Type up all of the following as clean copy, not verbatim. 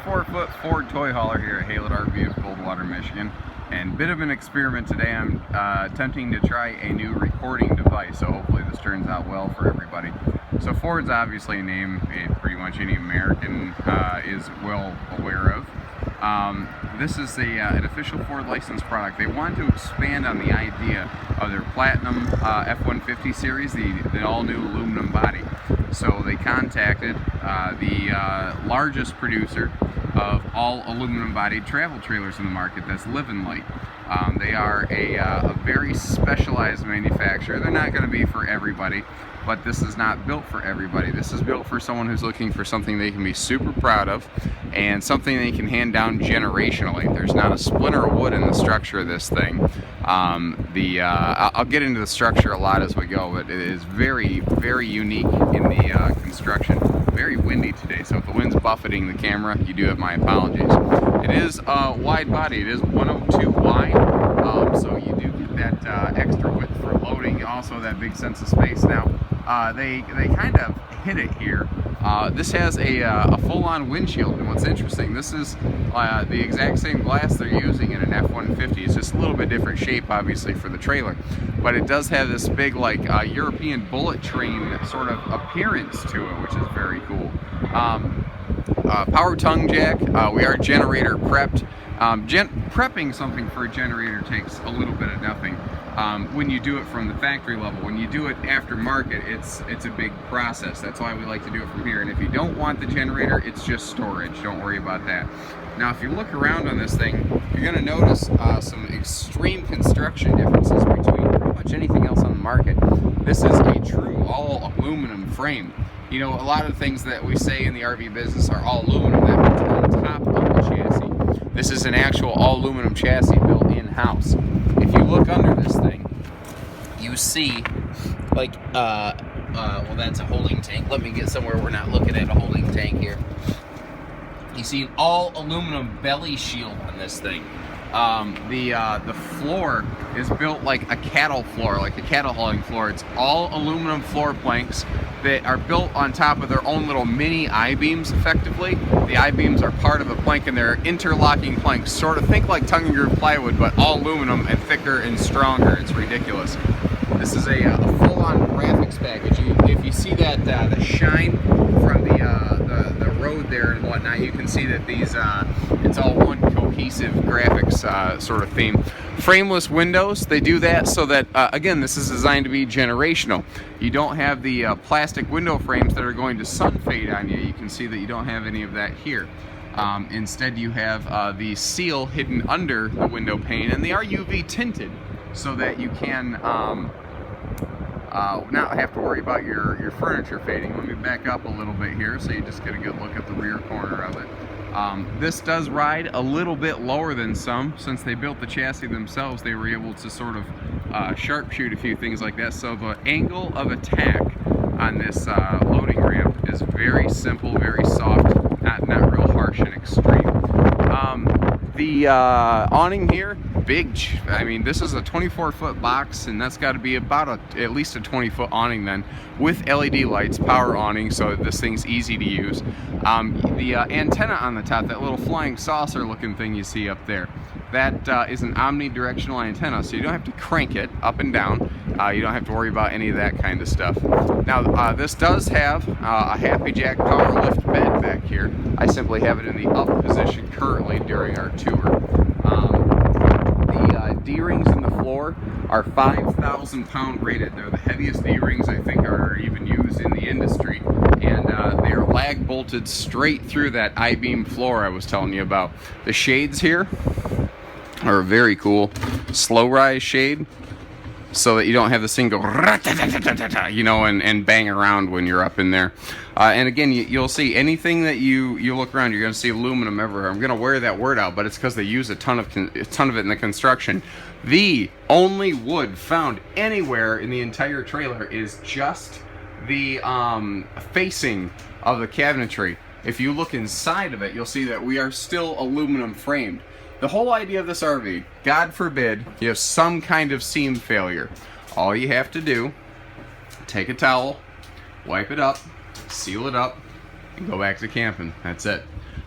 24-foot Ford toy hauler here at Haylett RV of Coldwater, Michigan. And bit of an experiment today. I'm attempting to try a new recording device, so hopefully this turns out well for everybody. So Ford's obviously a name pretty much any American is well aware of. This is an official Ford licensed product. They wanted to expand on the idea of their Platinum F-150 series, the all-new aluminum body. So they contacted the largest producer of all aluminum-bodied travel trailers in the market, that's Living Light. They are a very specialized manufacturer. They're not going to be for everybody, but this is not built for everybody. This is built for someone who's looking for something they can be super proud of and something they can hand down generationally. There's not a splinter of wood in the structure of this thing. I'll get into the structure a lot as we go, but it is very, very unique in the construction. Very windy today, so if the wind's buffeting the camera, you do have my apologies. It is wide body. It is 102 wide, so you do get that extra width for loading, also that big sense of space. Now, they kind of hit it here. This has a full-on windshield, and what's interesting, this is the exact same glass they're using in an F-150. It's just a little bit different shape, obviously, for the trailer, but it does have this big, like, European bullet train sort of appearance to it, which is very cool. Power tongue jack. We are generator prepped. Prepping something for a generator takes a little bit of nothing. When you do it from the factory level, when you do it aftermarket, it's a big process. That's why we like to do it from here. And if you don't want the generator, it's just storage. Don't worry about that. Now, if you look around on this thing, you're going to notice some extreme construction differences between pretty much anything else on the market. This is a true all aluminum frame. You know, a lot of the things that we say in the RV business are all aluminum. That means on top of the chassis. This is an actual all aluminum chassis built in-house. If you look under this thing, you see, like, well, that's a holding tank. Let me get somewhere we're not looking at a holding tank here. You see an all aluminum belly shield on this thing. The floor is built like a cattle floor, like a cattle hauling floor. It's all aluminum floor planks that are built on top of their own little mini I-beams, effectively. The I-beams are part of the plank, and they're interlocking planks. Sort of think like tongue and groove plywood, but all aluminum and thicker and stronger. It's ridiculous. This is a full-on graphics package. If you see that the shine from the road there and whatnot, you can see that these it's all one cohesive graphics sort of theme. Frameless windows, they do that so that again, this is designed to be generational. You don't have the plastic window frames that are going to sun fade on you. You can see that you don't have any of that here. Instead, you have the seal hidden under the window pane, and they are UV tinted so that you can not have to worry about your furniture fading. Let me back up a little bit here so you just get a good look at the rear corner of it. This does ride a little bit lower than some. Since they built the chassis themselves, they were able to sort of sharpshoot a few things like that. So the angle of attack on this loading ramp is very simple, very soft, not real harsh and extreme. The awning here, big. I mean, this is a 24-foot box, and that's got to be about at least a 20-foot awning then, with LED lights, power awning, so this thing's easy to use. The antenna on the top, that little flying saucer-looking thing you see up there, that is an omnidirectional antenna, so you don't have to crank it up and down. You don't have to worry about any of that kind of stuff. Now, this does have a Happy Jack power lift bed back here. I simply have it in the up position currently during our tour. The D-rings in the floor are 5,000 pound rated. They're the heaviest D-rings I think are even used in the industry, and they are lag bolted straight through that I-beam floor I was telling you about. The shades here are a very cool slow rise shade, so that you don't have this thing go, you know, and bang around when you're up in there. And again, you'll see anything that you look around, you're going to see aluminum everywhere. I'm going to wear that word out, but it's because they use a ton of it in the construction. The only wood found anywhere in the entire trailer is just the facing of the cabinetry. If you look inside of it, you'll see that we are still aluminum framed. The whole idea of this RV, God forbid, you have some kind of seam failure. All you have to do, take a towel, wipe it up, seal it up, and go back to camping. That's it.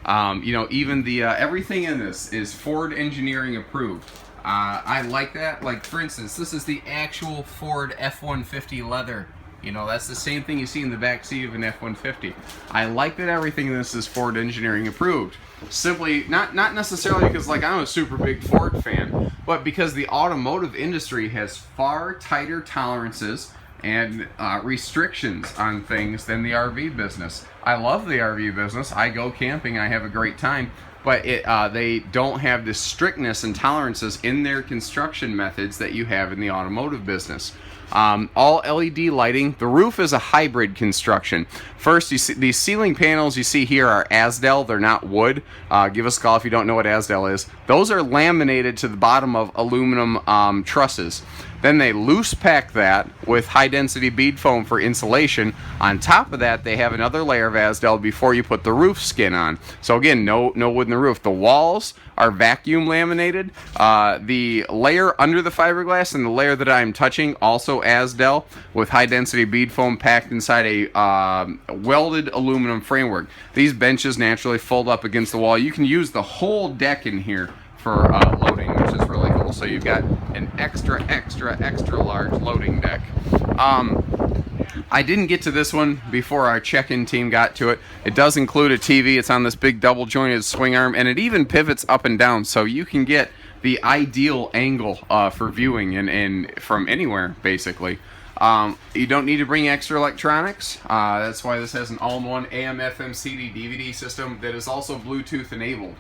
You know, even the everything in this is Ford engineering approved. I like that. Like, for instance, this is the actual Ford F-150 leather. You know, that's the same thing you see in the back seat of an F-150. I like that everything in this is Ford engineering approved. Simply, not necessarily because, like, I'm a super big Ford fan, but because the automotive industry has far tighter tolerances and restrictions on things than the RV business. I love the RV business. I go camping. I have a great time. But they don't have the strictness and tolerances in their construction methods that you have in the automotive business. All LED lighting. The roof is a hybrid construction. First, you see these ceiling panels you see here are Asdel. They're not wood. Give us a call if you don't know what Asdel is. Those are laminated to the bottom of aluminum trusses. Then they loose pack that with high density bead foam for insulation. On top of that, they have another layer of Asdel before you put the roof skin on. So again, no wood in the roof. The walls are vacuum laminated. The layer under the fiberglass and the layer that I'm touching also Asdel with high density bead foam packed inside a welded aluminum framework. These benches naturally fold up against the wall. You can use the whole deck in here for loading, which is really cool. So you've got an extra large loading deck. I didn't get to this one before our check-in team got to it. It does include a TV. It's on this big double jointed swing arm, and it even pivots up and down, so you can get the ideal angle for viewing and from anywhere, basically. You don't need to bring extra electronics. That's why this has an all-in-one AM, FM, CD, DVD system that is also Bluetooth enabled.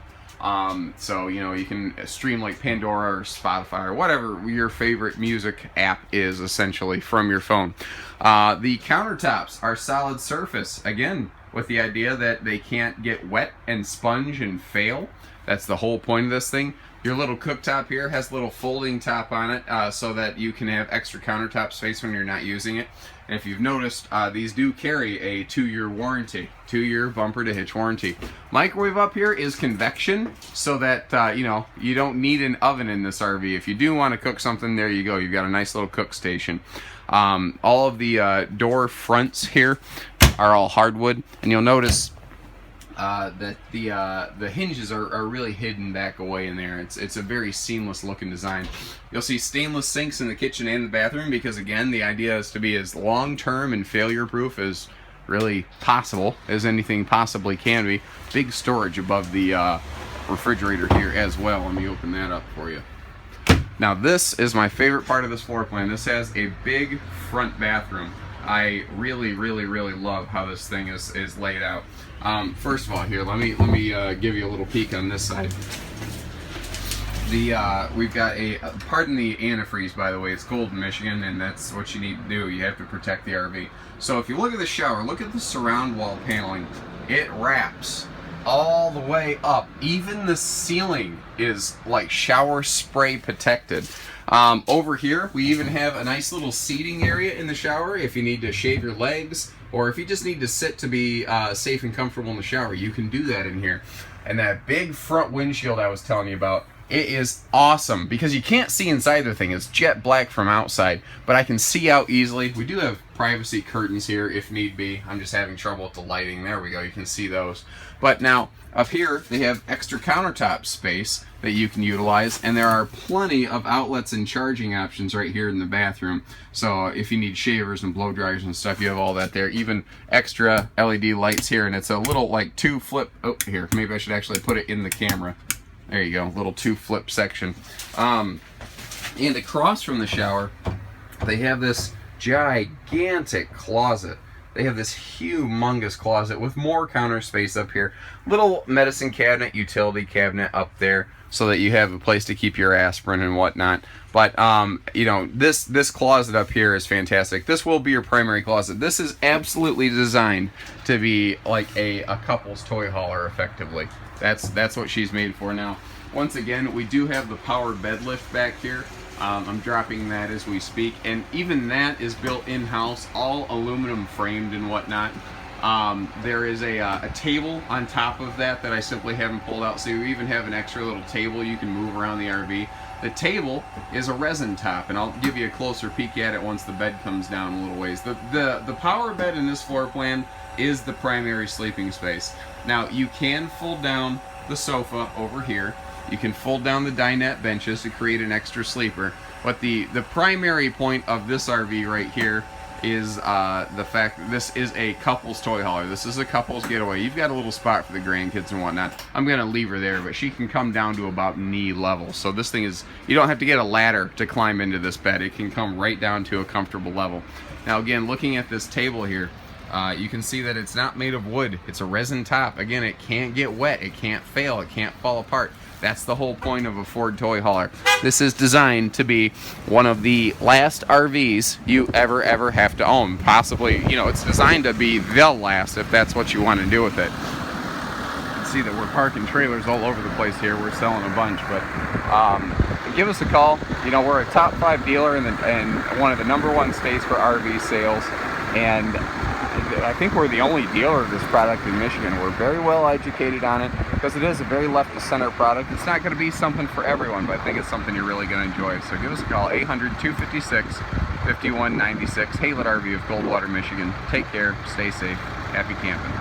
So, you know, you can stream like Pandora or Spotify or whatever your favorite music app is, essentially, from your phone. The countertops are solid surface, again, with the idea that they can't get wet and sponge and fail. That's the whole point of this thing. Your little cooktop here has a little folding top on it so that you can have extra countertop space when you're not using it. And if you've noticed, these do carry a 2-year warranty, 2-year bumper to hitch warranty. Microwave up here is convection, so that you know, you don't need an oven in this RV. If you do want to cook something, there you go. You've got a nice little cook station. All of the door fronts here are all hardwood, and you'll notice that the hinges are really hidden back away in there. It's a very seamless looking design. You'll see stainless sinks in the kitchen and the bathroom because, again, the idea is to be as long-term and failure-proof as really possible, as anything possibly can be. Big storage above the refrigerator here as well. Let me open that up for you. Now, this is my favorite part of this floor plan. This has a big front bathroom. I really love how this thing is laid out. First of all, here, let me give you a little peek on this side. We've got pardon the antifreeze, by the way, it's cold in Michigan, and that's what you need to do. You have to protect the RV. So if you look at the shower, look at the surround wall paneling. It wraps all the way up. Even the ceiling is like shower spray protected. Over here, we even have a nice little seating area in the shower if you need to shave your legs, or if you just need to sit to be safe and comfortable in the shower. You can do that in here. And that big front windshield I was telling you about, it is awesome because you can't see inside the thing. It's jet black from outside, but I can see out easily. We do have privacy curtains here if need be. I'm just having trouble with the lighting. There we go. You can see those. But now, up here, they have extra countertop space that you can utilize, and there are plenty of outlets and charging options right here in the bathroom. So if you need shavers and blow dryers and stuff, you have all that there. Even extra LED lights here, and it's a little like 2-flip. Oh, here, maybe I should actually put it in the camera. There you go, little 2-flip section. And across from the shower, they have this gigantic closet. They have this humongous closet with more counter space up here. Little medicine cabinet, utility cabinet up there so that you have a place to keep your aspirin and whatnot. But, you know, this closet up here is fantastic. This will be your primary closet. This is absolutely designed to be like a couple's toy hauler, effectively. That's what she's made for now. Once again, we do have the powered bed lift back here. I'm dropping that as we speak, and even that is built in-house, all aluminum framed and whatnot. There is a table on top of that I simply haven't pulled out, so you even have an extra little table you can move around the RV. The table is a resin top, and I'll give you a closer peek at it once the bed comes down a little ways. The power bed in this floor plan is the primary sleeping space. Now, you can fold down the sofa over here. You can fold down the dinette benches to create an extra sleeper. But the primary point of this RV right here is the fact that this is a couple's toy hauler. This is a couple's getaway. You've got a little spot for the grandkids and whatnot. I'm gonna leave her there, but she can come down to about knee level. So this thing is, you don't have to get a ladder to climb into this bed. It can come right down to a comfortable level. Now again, looking at this table here, you can see that it's not made of wood. It's a resin top. Again, it can't get wet. It can't fail. It can't fall apart. That's the whole point of a Ford toy hauler. This is designed to be one of the last RVs you ever have to own. Possibly, you know, it's designed to be the last if that's what you want to do with it. You can see that we're parking trailers all over the place here. We're selling a bunch, but give us a call. You know, we're a top 5 dealer in one of the #1 states for RV sales, and I think we're the only dealer of this product in Michigan. We're very well educated on it because it is a very left-to-center product. It's not going to be something for everyone, but I think it's something you're really going to enjoy. So give us a call, 800-256-5196, Haylett RV of Goldwater, Michigan. Take care, stay safe, happy camping.